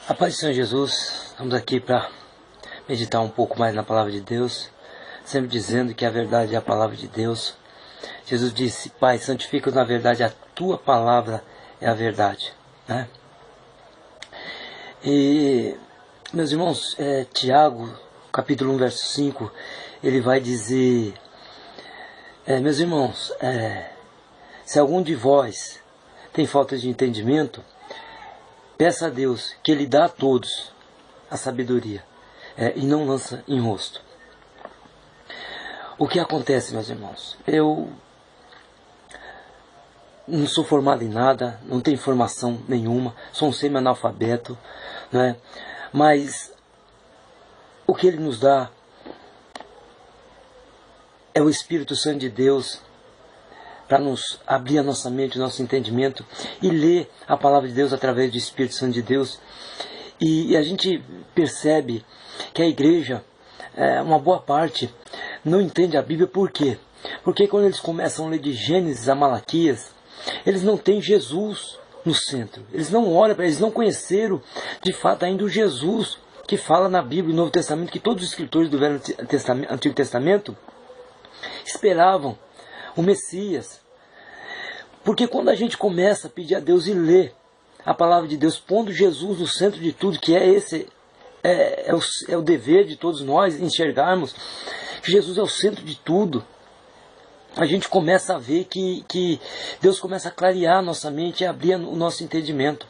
A paz do Senhor Jesus, estamos aqui para meditar um pouco mais na palavra de Deus, sempre dizendo que a verdade é a palavra de Deus. Jesus disse: Pai, santifica na verdade, a tua palavra é a verdade, né? E, meus irmãos, Tiago, capítulo 1, verso 5, ele vai dizer: meus irmãos, se algum de vós tem falta de entendimento, peça a Deus, que Ele dá a todos a sabedoria, e não lança em rosto. O que acontece, meus irmãos? Eu não sou formado em nada, não tenho formação nenhuma, sou um semi-analfabeto, né? Mas o que Ele nos dá é o Espírito Santo de Deus, para nos abrir a nossa mente, o nosso entendimento e ler a palavra de Deus através do Espírito Santo de Deus. E a gente percebe que a igreja, uma boa parte, não entende a Bíblia. Por quê? Porque quando eles começam a ler de Gênesis a Malaquias, eles não têm Jesus no centro. Eles não olham para eles, não conheceram de fato ainda o Jesus que fala na Bíblia, no Novo Testamento, que todos os escritores do Antigo Testamento esperavam o Messias. Porque quando a gente começa a pedir a Deus e ler a palavra de Deus, pondo Jesus no centro de tudo, que é o dever de todos nós enxergarmos que Jesus é o centro de tudo, a gente começa a ver que Deus começa a clarear a nossa mente e abrir o nosso entendimento.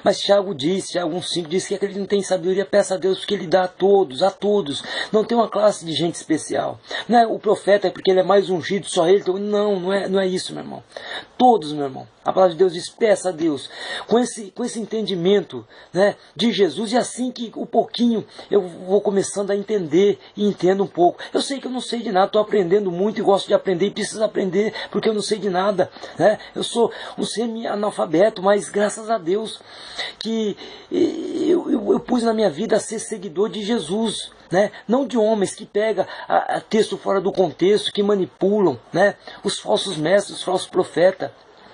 Mas Tiago 1,5 diz que aquele que não tem sabedoria, peça a Deus, porque Ele dá a todos. Não tem uma classe de gente especial. Não é o profeta, é porque ele é mais ungido, só ele. Não é isso, meu irmão. Todos, meu irmão. A palavra de Deus diz: peça a Deus. Com esse entendimento, né, de Jesus, e assim que um pouquinho eu vou começando a entender e entendo um pouco. Eu sei que eu não sei de nada, estou aprendendo muito e gosto de aprender e preciso aprender, porque eu não sei de nada, né? Eu sou um semi-analfabeto, mas graças a Deus que eu pus na minha vida a ser seguidor de Jesus, né? Não de homens que pegam texto fora do contexto, que manipulam, né? Os falsos mestres, os falsos profetas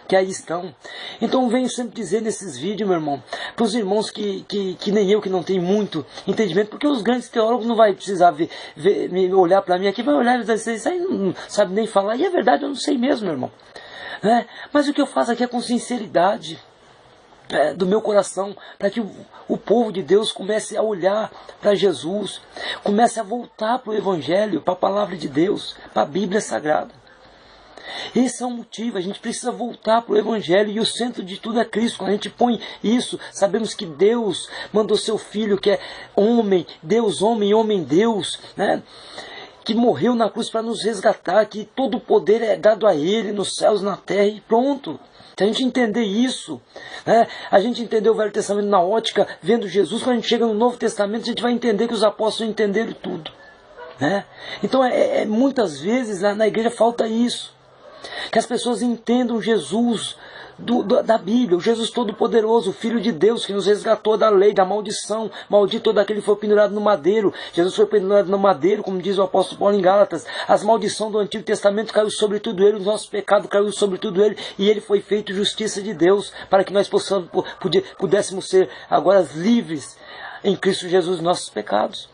que aí estão. Então eu venho sempre dizer nesses vídeos, meu irmão, para os irmãos que nem eu, que não tem muito entendimento, porque os grandes teólogos não vai precisar olhar para mim aqui, vai olhar e dizer: isso aí não sabe nem falar. E é verdade, eu não sei mesmo, meu irmão, né? Mas o que eu faço aqui é com sinceridade do meu coração, para que o povo de Deus comece a olhar para Jesus, comece a voltar para o Evangelho, para a palavra de Deus, para a Bíblia Sagrada. Esse é o motivo, a gente precisa voltar para o Evangelho, e o centro de tudo é Cristo. Quando a gente põe isso, sabemos que Deus mandou seu Filho, que é homem, Deus homem, homem Deus, né? Que morreu na cruz para nos resgatar, que todo o poder é dado a Ele, nos céus, na terra, e pronto. Se a gente entender isso, né, a gente entender o Velho Testamento na ótica, vendo Jesus, quando a gente chega no Novo Testamento, a gente vai entender que os apóstolos entenderam tudo, né? Então muitas vezes na igreja falta isso, que as pessoas entendam Jesus da Bíblia, o Jesus Todo-Poderoso, o Filho de Deus, que nos resgatou da lei, da maldição. Maldito todo aquele que foi pendurado no madeiro. Jesus foi pendurado no madeiro, como diz o apóstolo Paulo em Gálatas. As maldições do Antigo Testamento caiu sobre tudo ele, os nossos pecados caiu sobre tudo ele, e ele foi feito justiça de Deus, para que nós pudéssemos ser agora livres em Cristo Jesus dos nossos pecados.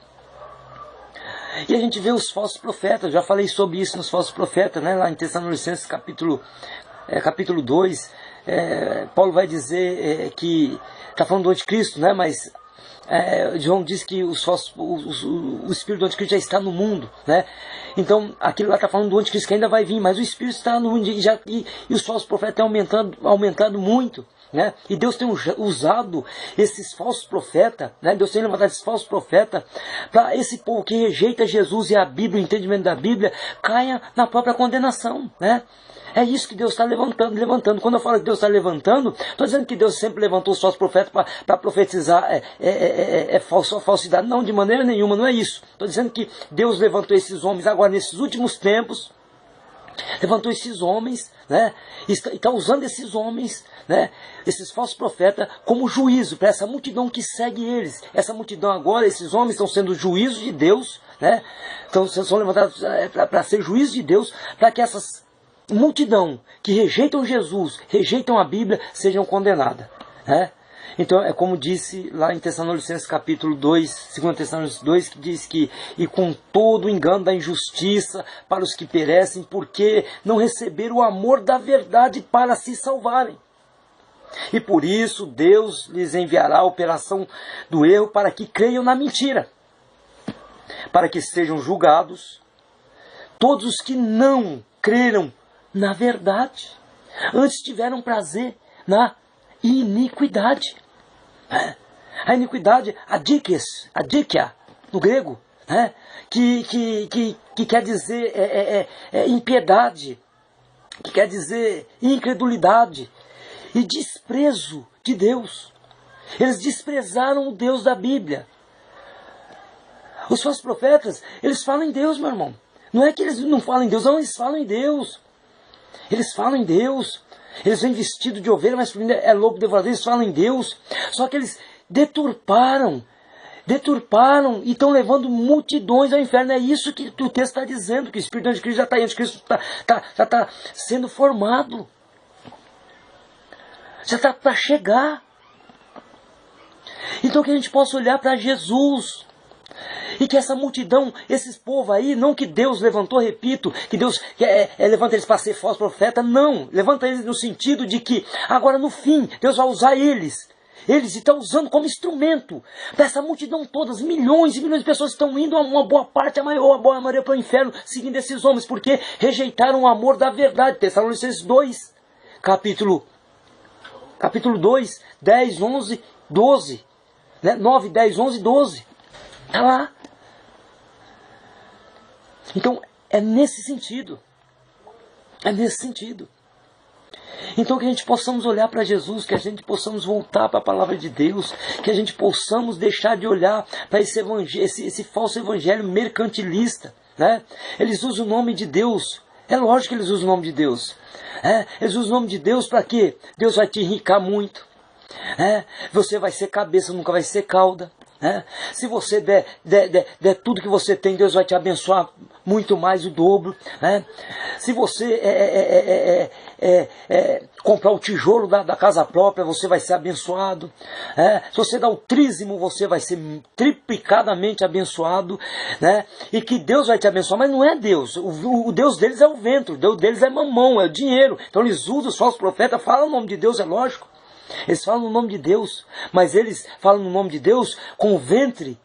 E a gente vê os falsos profetas, já falei sobre isso nos falsos profetas, né? Lá em Tessalonicenses capítulo 2, Paulo vai dizer que está falando do anticristo, né? Mas João diz que o espírito do anticristo já está no mundo, né? Então aquilo lá está falando do anticristo que ainda vai vir, mas o espírito está no mundo, e os falsos profetas têm aumentado muito, né? E Deus tem usado esses falsos profetas, né? Deus tem levantado esses falsos profetas para esse povo que rejeita Jesus e a Bíblia, o entendimento da Bíblia, caia na própria condenação, né? É isso que Deus está levantando. Quando eu falo que Deus está levantando, estou dizendo que Deus sempre levantou os falsos profetas para profetizar falsidade. Não, de maneira nenhuma, não é isso. Estou dizendo que Deus levantou esses homens agora nesses últimos tempos, levantou esses homens, né? E está usando esses homens, né? Esses falsos profetas, como juízo para essa multidão que segue eles. Essa multidão agora, esses homens estão sendo juízo de Deus, né? Então são levantados para ser juízo de Deus, para que essas multidão que rejeitam Jesus, rejeitam a Bíblia, sejam condenadas, né? Então é como disse lá em Tessalonicenses capítulo 2, 2 Tessalonicenses 2, que diz que e com todo o engano da injustiça para os que perecem, porque não receberam o amor da verdade para se salvarem. E por isso Deus lhes enviará a operação do erro para que creiam na mentira, para que sejam julgados todos os que não creram na verdade, antes tiveram prazer na iniquidade. A iniquidade, adikia, no grego, que quer dizer impiedade, que quer dizer incredulidade e desprezo de Deus. Eles desprezaram o Deus da Bíblia. Os falsos profetas, eles falam em Deus, meu irmão. Não é que eles não falam em Deus, não, eles falam em Deus. Eles falam em Deus. Eles vêm vestidos de ovelha, mas por dentro é lobo devorador. Eles falam em Deus. Só que eles deturparam e estão levando multidões ao inferno. É isso que o texto está dizendo, que o Espírito de Cristo já está aí, o Cristo já está sendo formado. Já está para chegar. Então que a gente possa olhar para Jesus. E que essa multidão, esses povos aí, não que Deus levantou, repito, que Deus levanta eles para ser falso profeta, não. Levanta eles no sentido de que, agora no fim, Deus vai usar eles. Eles estão usando como instrumento para essa multidão toda, milhões e milhões de pessoas estão indo, uma boa parte, a boa maioria para o inferno, seguindo esses homens, porque rejeitaram o amor da verdade. Tessalonicenses 2, capítulo 2, 10, 11, 12. 9, 10, 11, 12. Está lá. Então, é nesse sentido. É nesse sentido. Então, que a gente possamos olhar para Jesus, que a gente possamos voltar para a palavra de Deus, que a gente possamos deixar de olhar para esse falso evangelho mercantilista. Eles usam o nome de Deus. É lógico que eles usam o nome de Deus. Eles usam o nome de Deus para quê? Deus vai te enricar muito. Você vai ser cabeça, nunca vai ser cauda. Se você der tudo que você tem, Deus vai te abençoar muito mais, o dobro. Se você comprar o tijolo da casa própria, você vai ser abençoado. Se você dar o trízimo, você vai ser triplicadamente abençoado. E que Deus vai te abençoar, mas não é Deus. O Deus deles é o ventre, o Deus deles é mamão, é o dinheiro. Então eles usam os falsos profetas, falam o nome de Deus, é lógico. Eles falam no nome de Deus, mas eles falam no nome de Deus com o ventre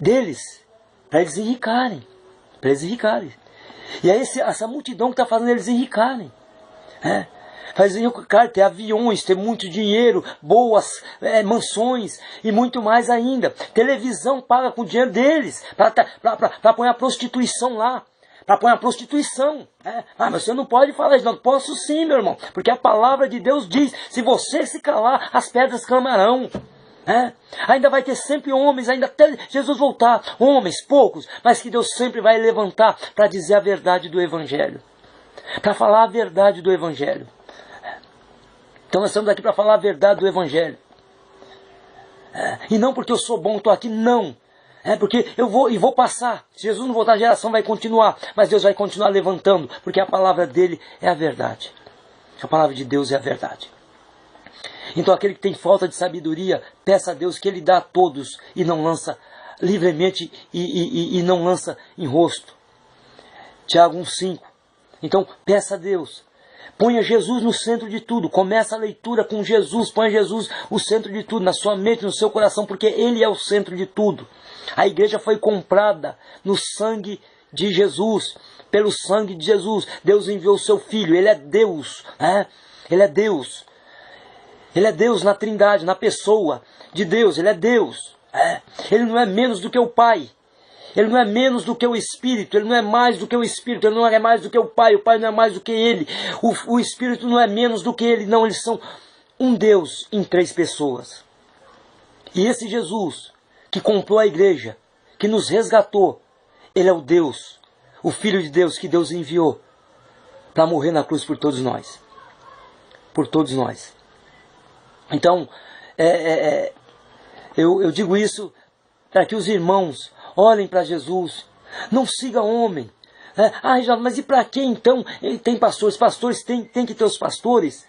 deles, para eles enricarem. E é essa multidão que está fazendo eles enricarem. Faz enricar, ter aviões, ter muito dinheiro, boas mansões e muito mais ainda. Televisão paga com o dinheiro deles, para pôr a prostituição lá. Para pôr a prostituição. Mas você não pode falar isso. Não, posso sim, meu irmão. Porque a palavra de Deus diz, se você se calar, as pedras clamarão. Ainda vai ter sempre homens, ainda até Jesus voltar. Homens, poucos, mas que Deus sempre vai levantar para dizer a verdade do Evangelho. Para falar a verdade do Evangelho. Então nós estamos aqui para falar a verdade do Evangelho. E não porque eu sou bom, estou aqui, não. Porque eu vou passar. Se Jesus não voltar, a geração vai continuar. Mas Deus vai continuar levantando. Porque a palavra dele é a verdade. A palavra de Deus é a verdade. Então aquele que tem falta de sabedoria, peça a Deus que ele dá a todos. E não lança livremente e não lança em rosto. Tiago 1,5. Então peça a Deus. Ponha Jesus no centro de tudo. Começa a leitura com Jesus. Ponha Jesus o centro de tudo. Na sua mente, no seu coração. Porque ele é o centro de tudo. A igreja foi comprada no sangue de Jesus. Pelo sangue de Jesus. Deus enviou o seu Filho. Ele é Deus. Ele é Deus. Ele é Deus na Trindade, na pessoa de Deus. Ele é Deus. Ele não é menos do que o Pai. Ele não é menos do que o Espírito. Ele não é mais do que o Espírito. Ele não é mais do que o Pai. O Pai não é mais do que Ele. O Espírito não é menos do que Ele. Não, eles são um Deus em 3 pessoas. E esse Jesus que comprou a igreja, que nos resgatou, ele é o Deus, o Filho de Deus que Deus enviou para morrer na cruz por todos nós. Por todos nós. Então, eu digo isso para que os irmãos olhem para Jesus. Não siga homem. Mas e para que então? Tem pastores. Pastores tem que ter os pastores.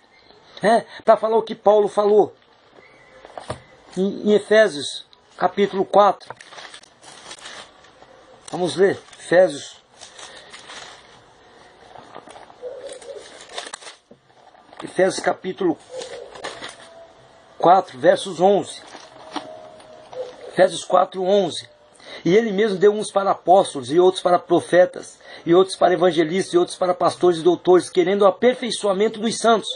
para falar o que Paulo falou em Efésios, capítulo 4. Vamos ler, Efésios capítulo 4, versos 11. Efésios 4, 11. E ele mesmo deu uns para apóstolos, e outros para profetas, e outros para evangelistas, e outros para pastores e doutores, querendo o aperfeiçoamento dos santos,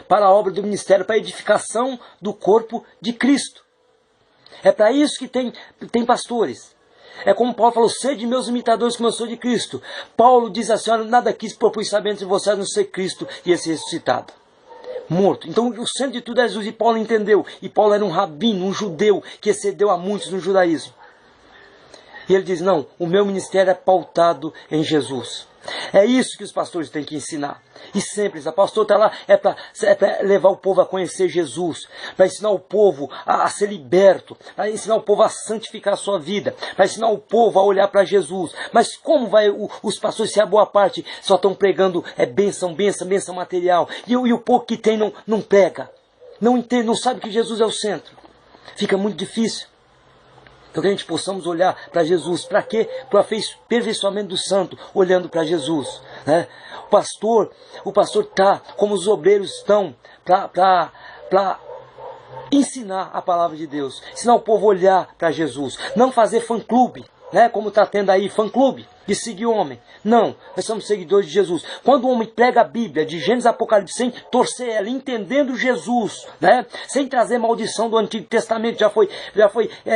para a obra do ministério, para a edificação do corpo de Cristo. É para isso que tem pastores. É como Paulo falou, sede meus imitadores como eu sou de Cristo. Paulo diz assim, olha, nada quis propus saber entre vocês a não ser Cristo e esse ressuscitado. Morto. Então o centro de tudo é Jesus, e Paulo entendeu. E Paulo era um rabino, um judeu, que excedeu a muitos no judaísmo. E ele diz, não, o meu ministério é pautado em Jesus. É isso que os pastores têm que ensinar. E sempre, o pastor está lá, é para levar o povo a conhecer Jesus, para ensinar o povo a ser liberto, para ensinar o povo a santificar a sua vida, para ensinar o povo a olhar para Jesus. Mas como vai os pastores, se a boa parte só estão pregando bênção material, e o pouco que tem não prega, não entende, não sabe que Jesus é o centro. Fica muito difícil. Então que a gente possamos olhar para Jesus. Para quê? Para o aperfeiçoamento do santo, olhando para Jesus. Né? O pastor está, como os obreiros estão, para ensinar a palavra de Deus. Ensinar o povo a olhar para Jesus. Não fazer fã-clube, né? Como está tendo aí, fã-clube de seguir o homem. Não, nós somos seguidores de Jesus. Quando o homem prega a Bíblia, de Gênesis a Apocalipse, sem torcer ela, entendendo Jesus, né? Sem trazer maldição do Antigo Testamento, já foi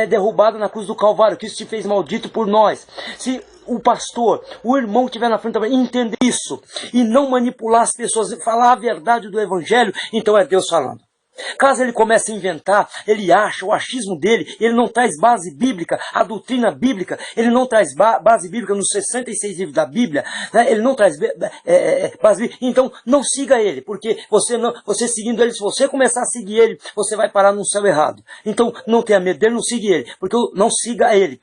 derrubado na cruz do Calvário, Cristo se fez maldito por nós. Se o pastor, o irmão que estiver na frente também, entender isso, e não manipular as pessoas, falar a verdade do Evangelho, então é Deus falando. Caso ele comece a inventar, ele acha, o achismo dele, ele não traz base bíblica, a doutrina bíblica, ele não traz base bíblica nos 66 livros da Bíblia, né? Ele não traz base bíblica, então não siga ele, porque você seguindo ele, se você começar a seguir ele, você vai parar no céu errado. Então não tenha medo dele, não siga ele, não siga ele,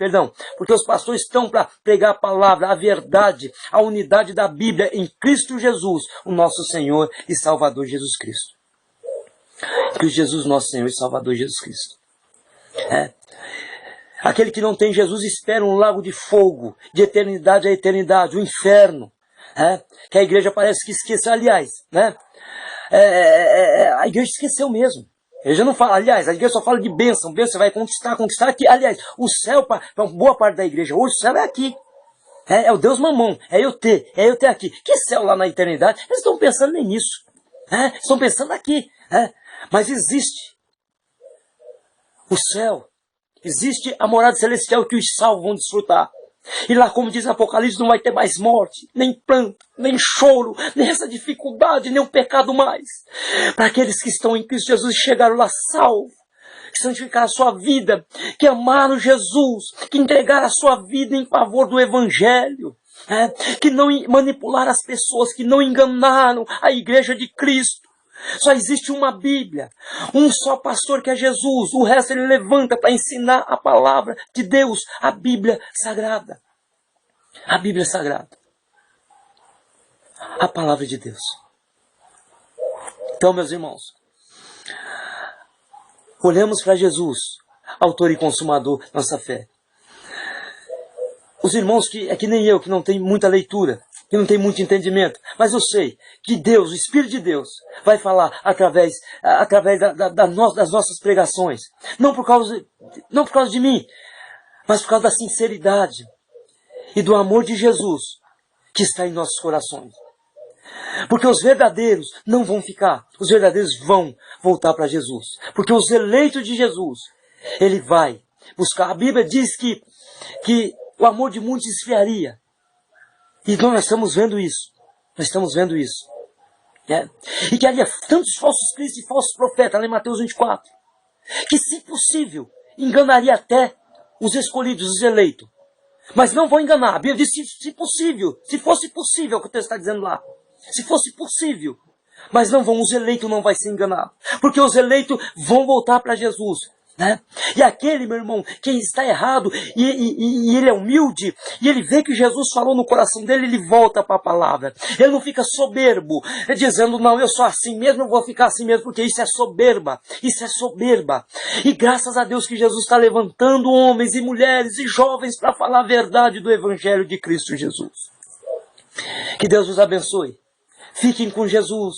porque os pastores estão para pregar a palavra, a verdade, a unidade da Bíblia em Cristo Jesus, o nosso Senhor e Salvador Jesus Cristo. Cristo Jesus, nosso Senhor e Salvador Jesus Cristo. Aquele que não tem Jesus espera um lago de fogo, de eternidade a eternidade, o inferno. Que a igreja parece que esqueceu, aliás, né? A igreja esqueceu mesmo. A igreja não fala, aliás, a igreja só fala de bênção, você vai conquistar aqui. Aliás, o céu, para boa parte da igreja hoje, o céu é aqui. É o Deus mamão, é eu ter aqui. Que céu lá na eternidade? Eles estão pensando nem nisso. Estão pensando aqui. Mas existe o céu, existe a morada celestial que os salvos vão desfrutar. E lá, como diz Apocalipse, não vai ter mais morte, nem pranto, nem choro, nem essa dificuldade, nem um pecado mais. Para aqueles que estão em Cristo Jesus e chegaram lá salvos, que santificaram a sua vida, que amaram Jesus, que entregaram a sua vida em favor do Evangelho. Que não manipularam as pessoas, que não enganaram a igreja de Cristo. Só existe uma Bíblia, um só pastor que é Jesus, o resto ele levanta para ensinar a palavra de Deus, a Bíblia Sagrada. A Bíblia Sagrada. A palavra de Deus. Então, meus irmãos, olhamos para Jesus, autor e consumador da nossa fé. Os irmãos que é que nem eu, que não tem muita leitura, que não tem muito entendimento, mas eu sei que Deus, o Espírito de Deus, vai falar através das nossas pregações. Não por causa de mim, mas por causa da sinceridade e do amor de Jesus que está em nossos corações. Porque os verdadeiros não vão ficar, os verdadeiros vão voltar para Jesus. Porque os eleitos de Jesus, ele vai buscar. A Bíblia diz que o amor de muitos esfriaria. E nós estamos vendo isso. Nós estamos vendo isso. E que havia tantos falsos cristos e falsos profetas, lá em Mateus 24, que, se possível, enganaria até os escolhidos, os eleitos. Mas não vão enganar. A Bíblia diz se possível, se fosse possível, o que o texto está dizendo lá. Se fosse possível. Mas não vão, os eleitos não vão ser enganados. Porque os eleitos vão voltar para Jesus. né? E aquele, meu irmão, que está errado e ele é humilde, e ele vê que Jesus falou no coração dele, ele volta para a palavra. Ele não fica soberbo, dizendo, não, eu sou assim mesmo, eu vou ficar assim mesmo, porque isso é soberba, isso é soberba. E graças a Deus que Jesus está levantando homens e mulheres e jovens para falar a verdade do Evangelho de Cristo Jesus. Que Deus os abençoe. Fiquem com Jesus.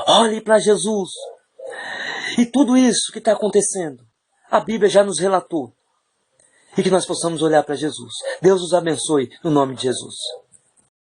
Olhem para Jesus. E tudo isso que está acontecendo, a Bíblia já nos relatou. E que nós possamos olhar para Jesus. Deus os abençoe no nome de Jesus.